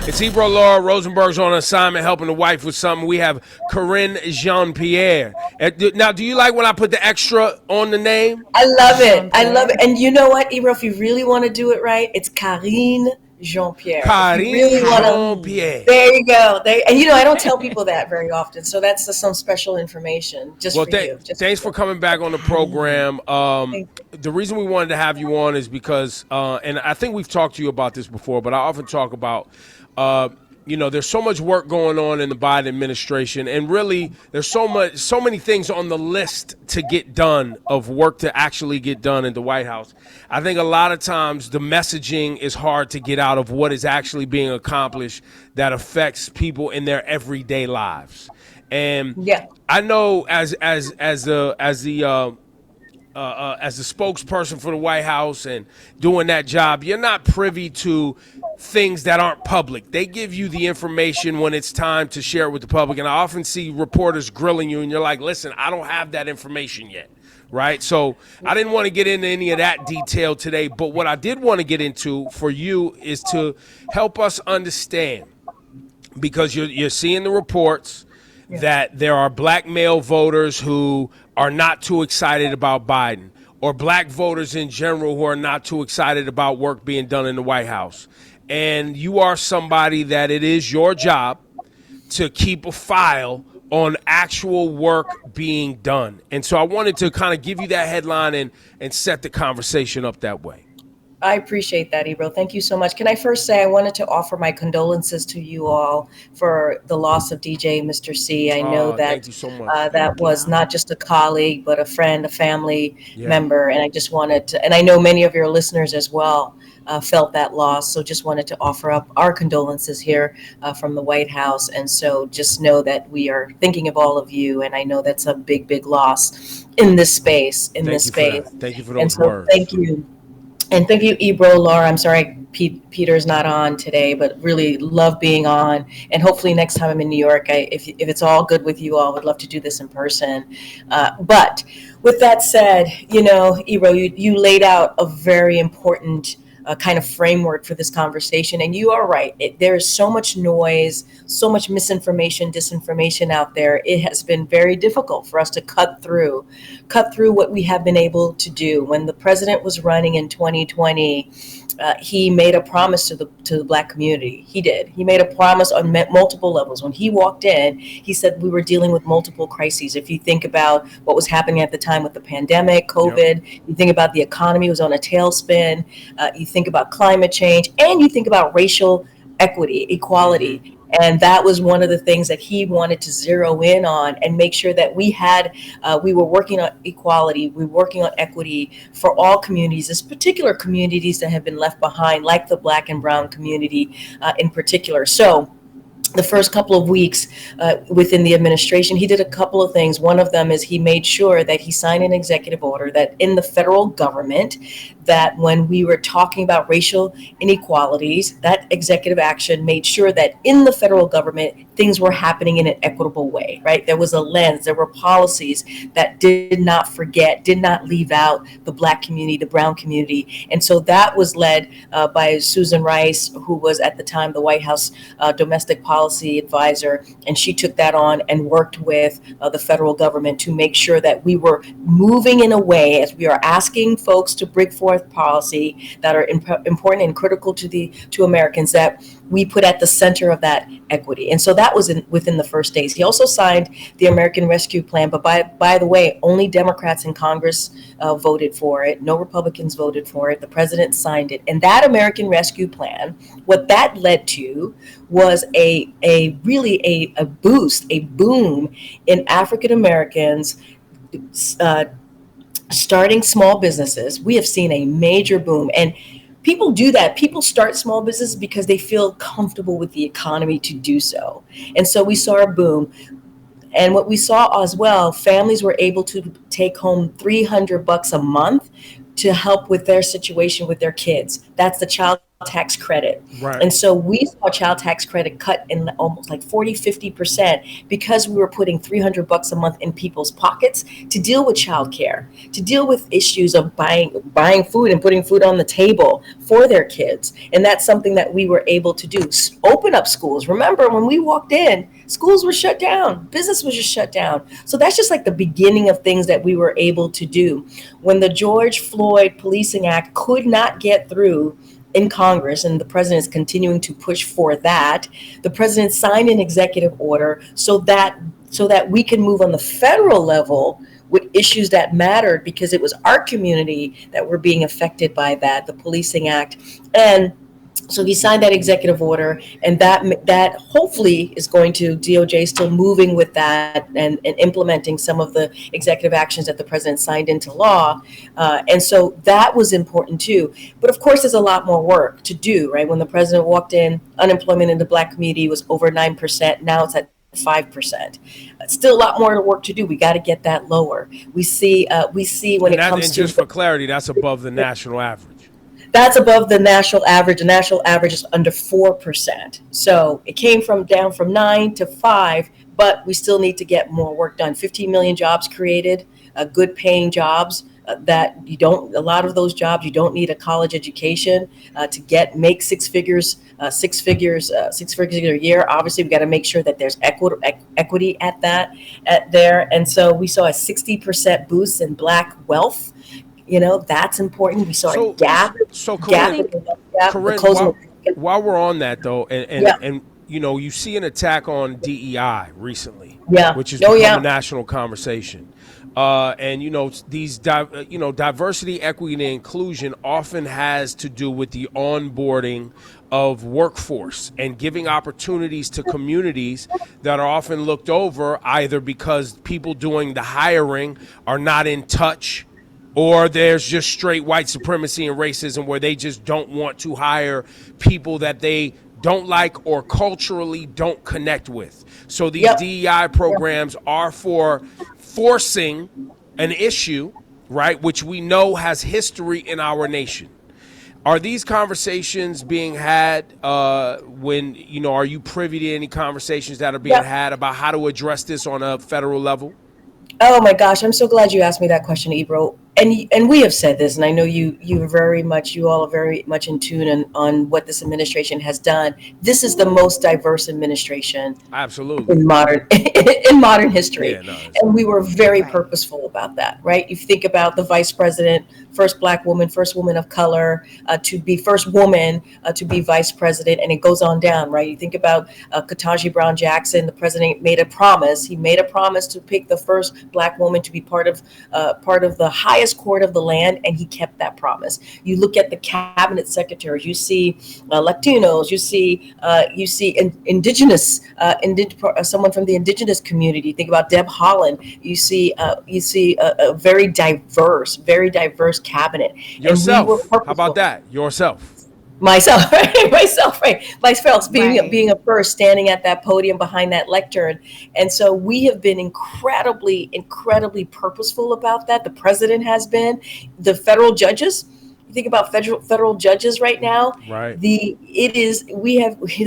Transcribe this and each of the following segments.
It's Ebro Laura Rosenberg's on assignment helping the wife with something. We have Corinne Jean-Pierre. Now, do you like when I put the extra on the name? I love it. I love Jean-Pierre. it. And you know what, Ebro, if you really want to do it right, it's Karine Jean-Pierre. If you Corinne really want to, Jean-Pierre. there you go. And I don't tell people that very often. So that's just some special information just Well, for you. Just thanks for coming back on the program. Thank you. The reason we wanted to have you on is because, and I think we've talked to you about this before, but I often talk about, there's so much work going on in the Biden administration, and really, there's so many things on the list to get done of work to actually get done in the White House. I think a lot of times the messaging is hard to get out of what is actually being accomplished that affects people in their everyday lives. And Yeah. I know as the spokesperson for the White House and doing that job, you're not privy to things that aren't public. They give you the information when it's time to share it with the public. And I often see reporters grilling you and you're like, listen, I don't have that information yet. Right. So I didn't want to get into any of that detail today. But what I did want to get into for you is to help us understand, because you're seeing the reports that there are black male voters who are not too excited about Biden, or black voters in general who are not too excited about work being done in the White House. And you are somebody that it is your job to keep a file on actual work being done. And so I wanted to kind of give you that headline and set the conversation up that way. I appreciate that, Ebro. Thank you so much. Can I first say I wanted to offer my condolences to you all for the loss of DJ Mr. C. I know Thank that you so much. that was not just a colleague, but a friend, a family Yeah. member. And I just wanted to, and I know many of your listeners as well felt that loss. So just wanted to offer up our condolences here from the White House. And so just know that we are thinking of all of you. And I know that's a big, big loss in this space, Thank you for that. Thank you for And those so words. thank you. And thank you, Ebro, Laura. I'm sorry Peter's not on today, but really love being on. And hopefully next time I'm in New York, if it's all good with you all, would love to do this in person. But with that said, Ebro, you laid out a very important kind of framework for this conversation. And you are right. There is so much noise, so much misinformation, disinformation out there. It has been very difficult for us to cut through what we have been able to do. When the president was running in 2020, he made a promise to the Black community. He did. He made a promise on multiple levels. When he walked in, he said we were dealing with multiple crises. If you think about what was happening at the time with the pandemic, COVID, you think about the economy was on a tailspin, you think about climate change, and you think about racial equity, equality. And that was one of the things that he wanted to zero in on and make sure that we were working on equality, we were working on equity for all communities, this particular communities that have been left behind, like the Black and Brown community in particular. So the first couple of weeks within the administration, he did a couple of things. One of them is he made sure that he signed an executive order that in the federal government, that when we were talking about racial inequalities, that executive action made sure that in the federal government, things were happening in an equitable way, right? There was a lens, there were policies that did not leave out the Black community, the Brown community. And so that was led by Susan Rice, who was at the time the White House domestic policy advisor. And she took that on and worked with the federal government to make sure that we were moving in a way, as we are asking folks to bring forth policy that are important and critical to Americans, that we put at the center of that equity. And so that was within the first days. He also signed the American Rescue Plan, but by the way, only Democrats in Congress voted for it. No Republicans voted for it. The president signed it. And that American Rescue Plan, what that led to was a boost, a boom in African Americans starting small businesses. We have seen a major boom. And people do that. People start small businesses because they feel comfortable with the economy to do so. And so we saw a boom. And what we saw as well, families were able to take home $300 a month to help with their situation with their kids. That's the child tax credit. Right. And so we saw child tax credit cut in almost like 40-50% because we were putting $300 a month in people's pockets to deal with childcare, to deal with issues of buying food and putting food on the table for their kids. And that's something that we were able to do. Open up schools. Remember, when we walked in, schools were shut down, business was just shut down. So that's just like the beginning of things that we were able to do. When the George Floyd Policing Act could not get through in Congress, and the president is continuing to push for that, the president signed an executive order so that we can move on the federal level with issues that mattered, because it was our community that were being affected by that, the Policing Act. And so he signed that executive order, and that hopefully is going to, DOJ still moving with that and implementing some of the executive actions that the president signed into law. And so that was important too. But of course, there's a lot more work to do, right? When the president walked in, unemployment in the Black community was over 9%. Now it's at 5%. Still a lot more work to do. We got to get that lower. We see when it comes to, just for clarity, that's above the national average. That's above the national average. The national average is under 4%. So it came down from 9 to 5, but we still need to get more work done. 15 million jobs created, good paying jobs. That a lot of those jobs, you don't need a college education to make six figures a year. Obviously, we got to make sure that there's equity at there. And so we saw a 60% boost in Black wealth. That's important. We saw a gap. So Corinne, while we're on that though, and you see an attack on DEI recently, which has become a national conversation. And these diversity, equity, and inclusion often has to do with the onboarding of workforce and giving opportunities to communities that are often looked over, either because people doing the hiring are not in touch, or there's just straight white supremacy and racism where they just don't want to hire people that they don't like or culturally don't connect with. So these DEI programs are for forcing an issue, right, which we know has history in our nation. Are these conversations being had are you privy to any conversations that are being had about how to address this on a federal level? Oh my gosh, I'm so glad you asked me that question, Ebro. And we have said this, and I know you all are very much in tune on what this administration has done. This is the most diverse administration, absolutely, in modern history. And we were very purposeful about that, right? You think about the vice president, first Black woman, first woman of color to be first woman to be vice president, and it goes on down, right? You think about Ketanji Brown Jackson. The president made a promise. He made a promise to pick the first Black woman to be part of the highest court of the land, and he kept that promise. You look at the cabinet secretaries, you see Latinos, you see indigenous, someone from the indigenous community. Think about Deb Haaland. You see a very diverse cabinet. Yourself, how about that? Yourself. Myself, being a first, standing at that podium behind that lectern. And so we have been incredibly purposeful about that. The president has been. The federal judges, you think about federal judges right now, right? The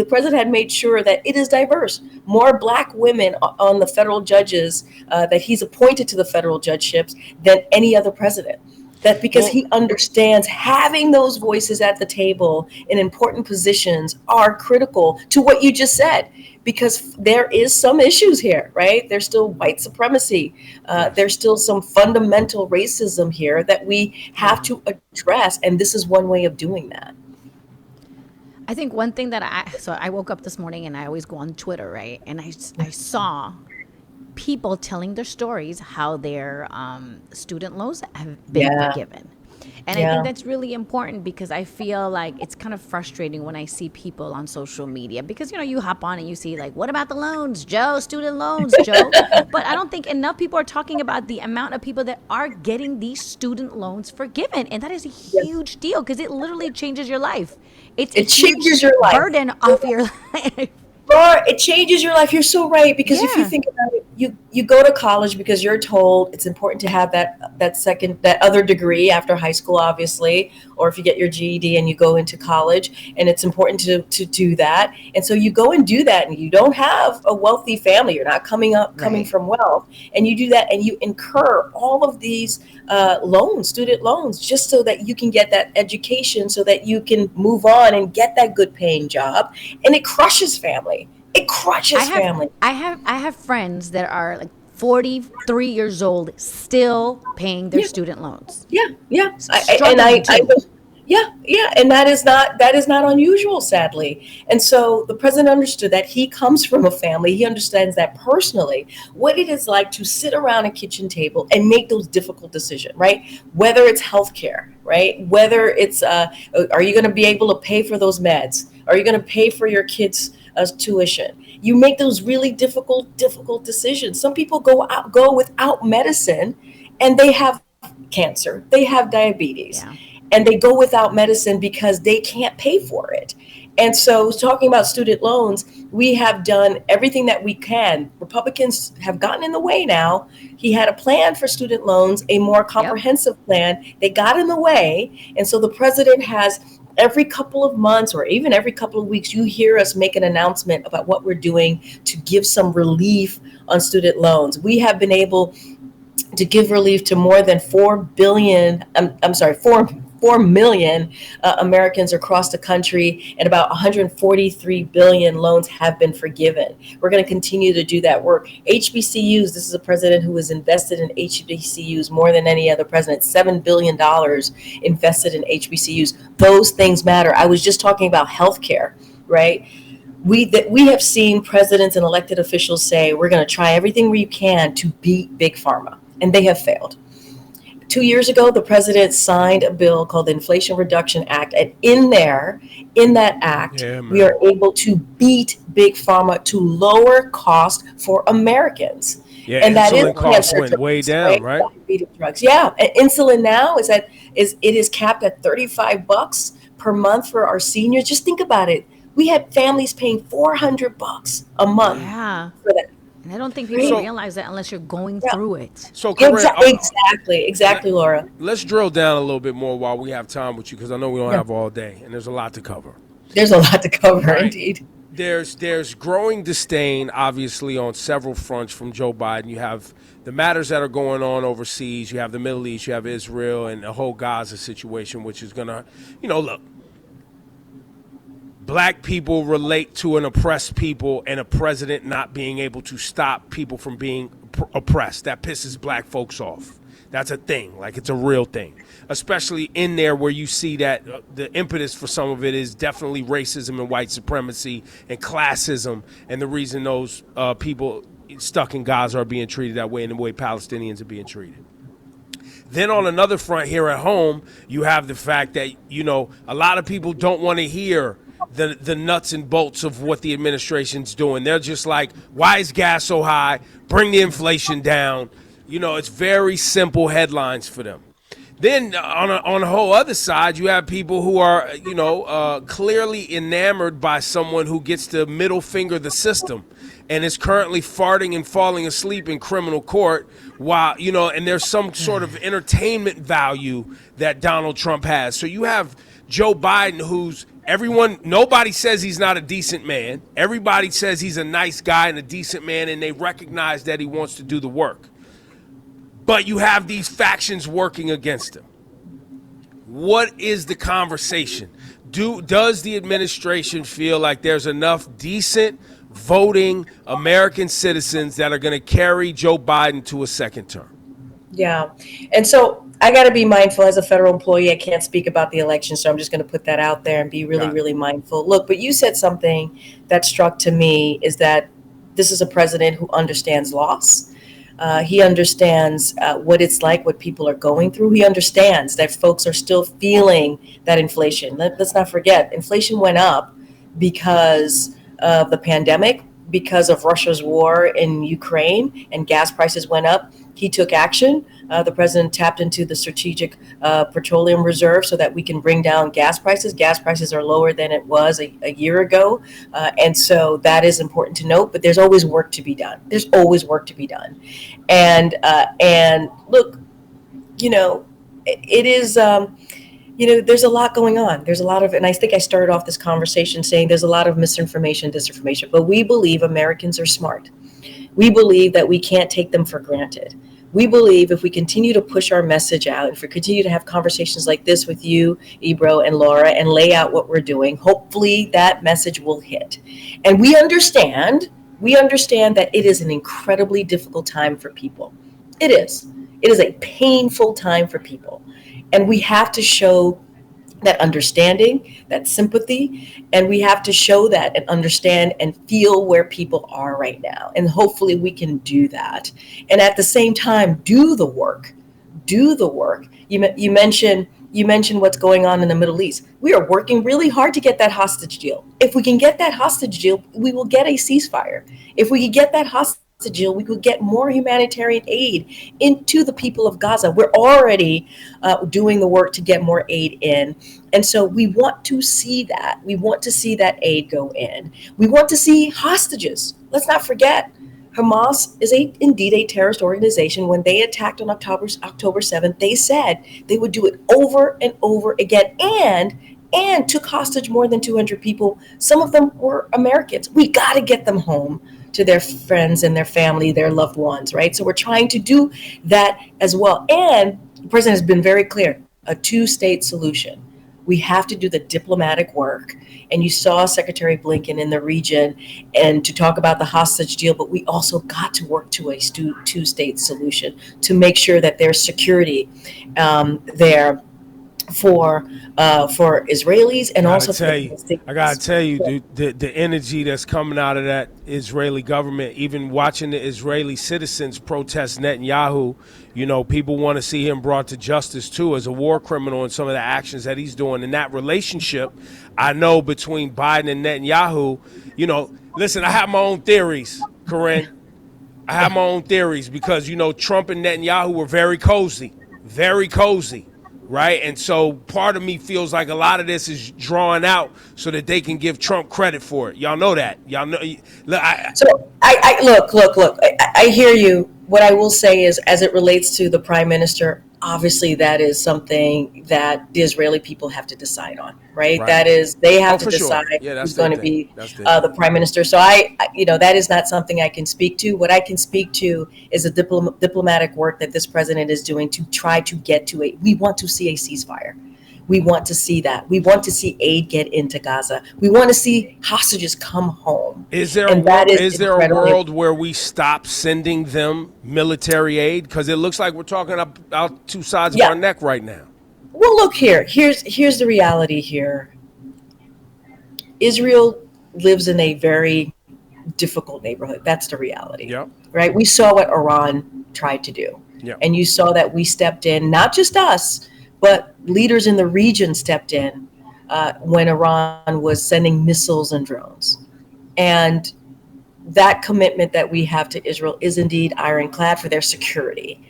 president had made sure that it is diverse. More Black women on the federal judges that he's appointed to the federal judgeships than any other president. That because he understands having those voices at the table in important positions are critical to what you just said, because there is some issues here, right? There's still white supremacy. There's still some fundamental racism here that we have to address. And this is one way of doing that. I think one thing that I woke up this morning and I always go on Twitter, right? And I saw people telling their stories, how their student loans have been forgiven. And I think that's really important, because I feel like it's kind of frustrating when I see people on social media, because, you hop on and you see like, what about the loans, Joe, student loans, Joe? But I don't think enough people are talking about the amount of people that are getting these student loans forgiven. And that is a huge deal, because it literally changes your life. It changes your life. Burden off your life. Or it changes your life. You're so right, because if you think about it, you go to college because you're told it's important to have that other degree after high school, obviously, or if you get your GED and you go into college, and it's important to do that. And so you go and do that, and you don't have a wealthy family. You're not coming Right. from wealth, and you do that, and you incur all of these loans, student loans, just so that you can get that education, so that you can move on and get that good paying job. And it crushes family. It crushes I have family. I have friends that are like 43 years old still paying their Yeah. student loans. Yeah, yeah. Struggling too. Yeah, and that is not unusual, sadly. And so the president understood that. He comes from a family. He understands that personally, what it is like to sit around a kitchen table and make those difficult decisions, right? Whether it's healthcare, right? Whether it's are you going to be able to pay for those meds? Are you going to pay for your kids' tuition? You make those really difficult decisions. Some people go without medicine, and they have cancer, they have diabetes, Yeah. and they go without medicine because they can't pay for it. And so, talking about student loans, we have done everything that we can. Republicans have gotten in the way now. He had a plan for student loans, a more comprehensive plan. They got in the way. And so the president has, every couple of months or even every couple of weeks, you hear us make an announcement about what we're doing to give some relief on student loans. We have been able to give relief to more than 4 million Americans across the country, and about 143 billion loans have been forgiven. We're going to continue to do that work. HBCUs, this is a president who has invested in HBCUs more than any other president, $7 billion invested in HBCUs. Those things matter. I was just talking about healthcare, right? We have seen presidents and elected officials say, we're going to try everything we can to beat Big Pharma, and they have failed. 2 years ago, the president signed a bill called the Inflation Reduction Act. And in that act, we are able to beat Big Pharma to lower cost for Americans. Yeah, And that is insulin costs cancer went way drugs, down, right? Diabetes drugs. Yeah. And insulin now it is capped at $35 per month for our seniors. Just think about it. We had families paying $400 a month Yeah. for that. And I don't think people So- realize that unless you're going through it. So, Corinne, Exactly, Laura. let's drill down a little bit more while we have time with you, because I know we don't have all day, and there's a lot to cover. There's a lot to cover, Right. indeed. There's growing disdain, obviously, on several fronts from Joe Biden. You have the matters that are going on overseas. You have the Middle East. You have Israel and the whole Gaza situation, which is going to, look, black people relate to an oppressed people, and a president not being able to stop people from being oppressed. That pisses black folks off. That's a thing. Like, it's a real thing, especially in there where you see that the impetus for some of it is definitely racism and white supremacy and classism, and the reason those people stuck in Gaza are being treated that way and the way Palestinians are being treated. Then on another front here at home, you have the fact that, a lot of people don't want to hear the nuts and bolts of what the administration's doing. They're just like, why is gas so high? Bring the inflation down. It's very simple headlines for them. Then on the whole other side, you have people who are, clearly enamored by someone who gets to middle finger the system and is currently farting and falling asleep in criminal court while, and there's some sort of entertainment value that Donald Trump has. So you have Joe Biden, who's nobody says he's not a decent man. Everybody says he's a nice guy and a decent man, and they recognize that he wants to do the work. But you have these factions working against him. What is the conversation? Does the administration feel like there's enough decent, voting American citizens that are going to carry Joe Biden to a second term? Yeah. And so I got to be mindful as a federal employee. I can't speak about the election, so I'm just going to put that out there and be really, really mindful. Look, but you said something that struck to me, is that this is a president who understands loss. He understands what it's like, what people are going through. He understands that folks are still feeling that inflation. Let's not forget, inflation went up because of the pandemic, because of Russia's war in Ukraine and gas prices went up, he took action. The president tapped into the strategic petroleum reserve so that we can bring down gas prices. Gas prices are lower than it was a year ago. And so that is important to note, but there's always work to be done. There's always work to be done. And look, it is, there's a lot going on. There's a lot of, and I think I started off this conversation saying there's a lot of misinformation, disinformation, but we believe Americans are smart. We believe that we can't take them for granted. We believe if we continue to push our message out, if we continue to have conversations like this with you, Ebro and Laura, and lay out what we're doing, hopefully that message will hit. And we understand that it is an incredibly difficult time for people. It is. It is a painful time for people. And we have to show that understanding, that sympathy, and we have to show that and understand and feel where people are right now. And hopefully we can do that. And at the same time, do the work. Do the work. You mentioned what's going on in the Middle East. We are working really hard to get that hostage deal. If we can get that hostage deal, we will get a ceasefire. If we can get that hostage deal, we could get more humanitarian aid into the people of Gaza. We're already doing the work to get more aid in. And so we want to see that. We want to see that aid go in. We want to see hostages. Let's not forget, Hamas is indeed a terrorist organization. When they attacked on October 7th, they said they would do it over and over again and took hostage more than 200 people. Some of them were Americans. We got to get them home to their friends and their family, their loved ones, right? So we're trying to do that as well. And the president has been very clear, a two-state solution. We have to do the diplomatic work. And you saw Secretary Blinken in the region and to talk about the hostage deal, but we also got to work to a two-state solution to make sure that there's security there for Israelis and also for the Palestinians. I gotta tell you, dude, the energy that's coming out of that Israeli government, even watching the Israeli citizens protest Netanyahu, people want to see him brought to justice too as a war criminal and some of the actions that he's doing. In that relationship, I know between Biden and Netanyahu, listen, I have my own theories, Corinne. I have my own theories because, Trump and Netanyahu were very cozy. Right. And so part of me feels like a lot of this is drawn out so that they can give Trump credit for it. Y'all know that. Y'all know. Look, I hear you. What I will say is, as it relates to the prime minister, obviously that is something that the Israeli people have to decide on, right? That is, they have to decide who's going to be the prime minister. So that is not something I can speak to. What I can speak to is the diplomatic work that this president is doing to try to get to we want to see a ceasefire. We want to see that. We want to see aid get into Gaza. We want to see hostages come home. Is there a world where we stop sending them military aid? Because it looks like we're talking about two sides of our neck right now. Well, look here. Here's the reality here. Israel lives in a very difficult neighborhood. That's the reality. Yep. Right? We saw what Iran tried to do. Yep. And you saw that we stepped in, not just us, but leaders in the region stepped in when Iran was sending missiles and drones. And that commitment that we have to Israel is indeed ironclad for their security.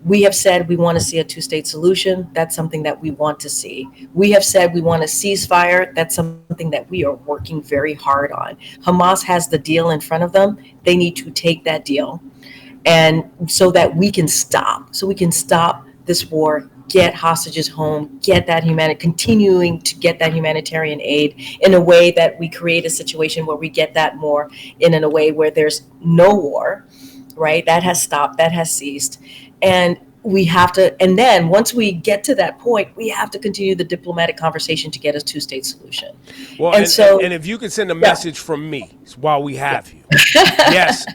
We have said we want to see a two-state solution. That's something that we want to see. We have said we want a ceasefire. That's something that we are working very hard on. Hamas has the deal in front of them. They need to take that deal. And so that we can stop this war, get hostages home, continuing to get that humanitarian aid in a way that we create a situation where we get that more in a way where there's no war, right? That has stopped, that has ceased. And we have to, and then once we get to that point, we have to continue the diplomatic conversation to get a two-state solution. Well, and if you can send a message from me while we have you.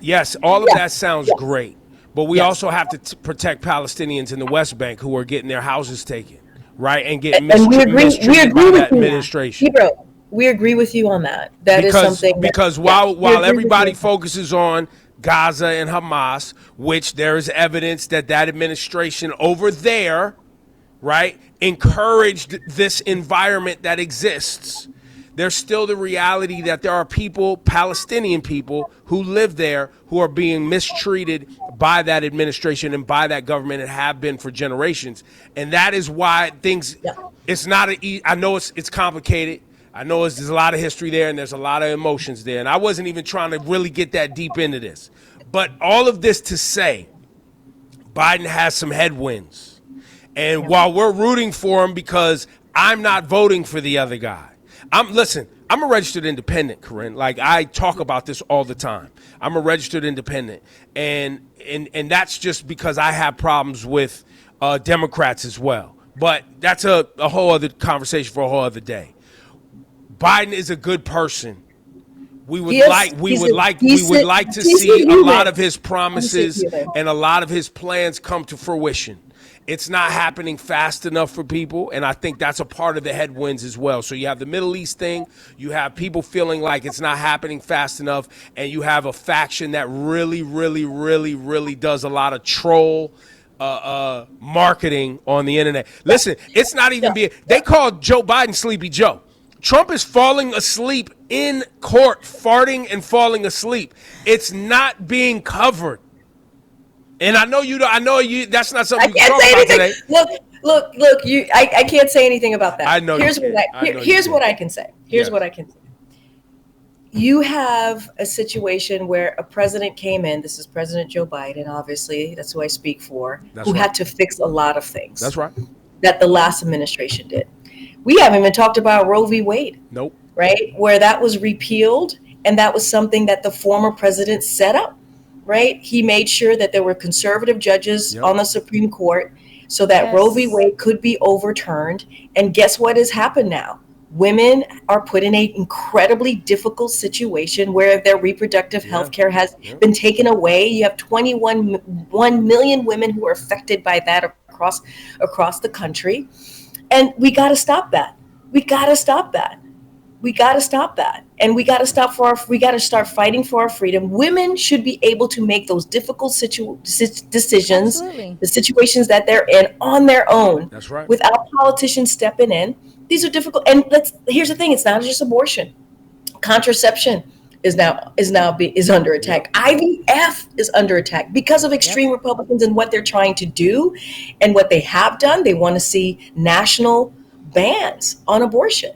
Yes, all of that sounds great. But we also have to protect Palestinians in the West Bank who are getting their houses taken, right, and getting mistreated by that administration. Ebro, we agree with you on that. That is something. Because while everybody focuses on Gaza and Hamas, which there is evidence that administration over there, right, encouraged this environment that exists. there's still the reality that there are people, Palestinian people, who live there who are being mistreated by that administration and by that government and have been for generations. And that is why things, it's not, I know it's complicated. I know there's a lot of history there and there's a lot of emotions there. And I wasn't even trying to really get that deep into this. But all of this to say, Biden has some headwinds. And while we're rooting for him because I'm not voting for the other guy. Listen, I'm a registered independent, Corinne. Like, I talk about this all the time. I'm a registered independent. And that's just because I have problems with Democrats as well. But that's a whole other conversation for a whole other day. Biden is a good person. We would like to see a lot of his promises and a lot of his plans come to fruition. It's not happening fast enough for people, and I think that's a part of the headwinds as well. So you have the Middle East thing, you have people feeling like it's not happening fast enough, and you have a faction that really does a lot of troll marketing on the internet. Listen, it's not even they called Joe Biden Sleepy Joe. Trump is falling asleep in court, farting and falling asleep. It's not being covered. And I know you. That's not something you can talk about today. Look. I can't say anything about that. I know. Here's what I can say. Here's what I can say. You have a situation where a president came in. This is President Joe Biden, obviously. That's who I speak for. Who had to fix a lot of things. That's right. That the last administration did. We haven't even talked about Roe v. Wade. Nope. Right? Where that was repealed, and that was something that the former president set up. Right? He made sure that there were conservative judges on the Supreme Court so that Roe v. Wade could be overturned. And guess what has happened now? Women are put in an incredibly difficult situation where their reproductive health care has been taken away. You have 1 million women who are affected by that across the country. And we got to stop that. We got to stop that. And we got to start fighting for our freedom. Women should be able to make those difficult decisions, the situations that they're in on their own. That's right. Without politicians stepping in. These are difficult. And here's the thing. It's not just abortion. Contraception is under attack. IVF is under attack because of extreme Republicans and what they're trying to do and what they have done. They want to see national bans on abortion.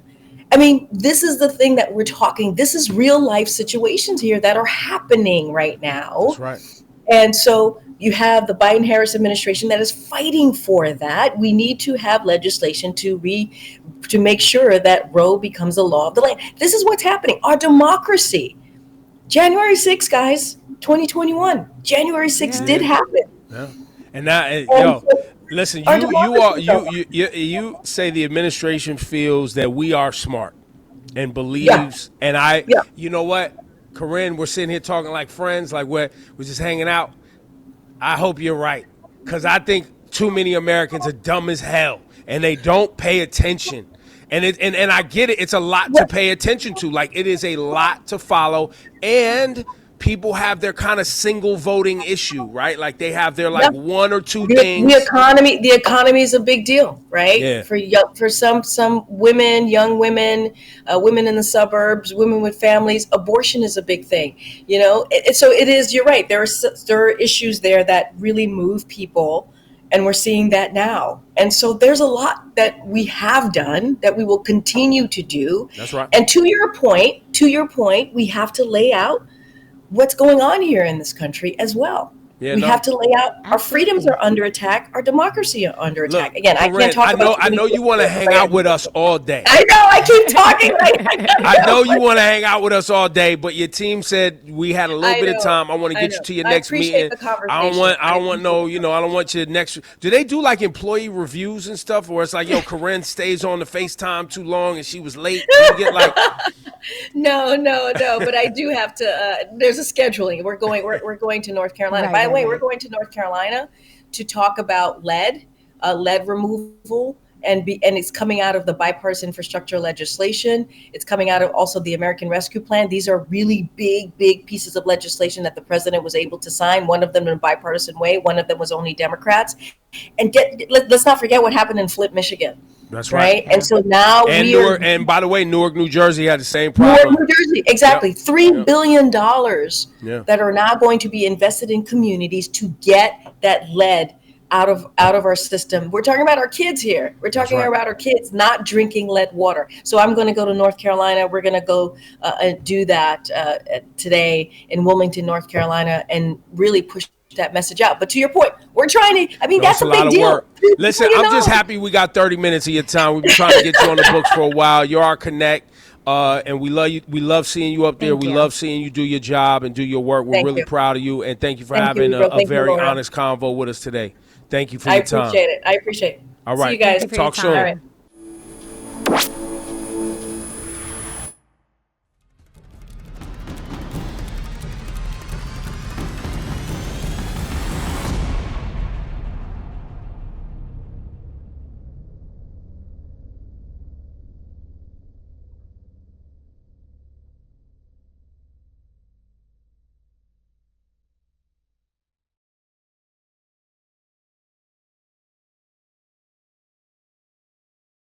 I mean, this is the thing that we're talking. This is real life situations here that are happening right now. That's right. And so you have the Biden-Harris administration that is fighting for that. We need to have legislation to make sure that Roe becomes a law of the land. This is what's happening. Our democracy. January 6th, guys, 2021. January 6th did happen. Yeah. And now, listen, you say the administration feels that we are smart and believes, and you know what, Corinne, we're sitting here talking like friends, like we're just hanging out. I hope you're right, because I think too many Americans are dumb as hell and they don't pay attention. And I get it. It's a lot to pay attention to. Like, it is a lot to follow, and people have their kind of single voting issue, right? Like, they have their one or two things. The economy is a big deal, right? Yeah. For some women, young women, women in the suburbs, women with families, abortion is a big thing. You know, so it is. You're right. There are issues there that really move people, and we're seeing that now. And so there's a lot that we have done that we will continue to do. That's right. And to your point, we have to lay out what's going on here in this country as well. We have to lay out our freedoms are under attack, our democracy are under attack. Again, Corinne, I can't talk about. I know you want to hang out with us all day. I know. I keep talking. I know you want to hang out with us all day, but your team said we had a little bit of time. I want to get you to your next meeting. I don't want your next. Do they do like employee reviews and stuff, where it's like, yo, Corinne stays on the FaceTime too long and she was late? You get like. No. But I do have to. There's a scheduling. We're going to North Carolina. By the way, we're going to North Carolina to talk about lead removal and it's coming out of the bipartisan infrastructure legislation. It's coming out of also the American Rescue Plan. These are really big pieces of legislation that the president was able to sign. One of them in a bipartisan way. One of them was only Democrats. And let's not forget what happened in Flint, Michigan. That's right. And so now and by the way, Newark, New Jersey had the same problem. Newark, New Jersey, exactly. Yep. $3 billion that are now going to be invested in communities to get that lead out of our system. We're talking about our kids here. We're talking about our kids not drinking lead water. So I'm going to go to North Carolina. We're going to go do that today in Wilmington, North Carolina, and really push that message out. But to your point, we're trying to, that's a big deal. Listen, I'm just happy we got 30 minutes of your time. We've been trying to get you on the books for a while. You're our connect. And we love you. We love seeing you up there. We love seeing you do your job and do your work. We're really proud of you. And thank you for having a very honest convo with us today. Thank you for your time. I appreciate it. All right. See you guys. Talk soon. All right.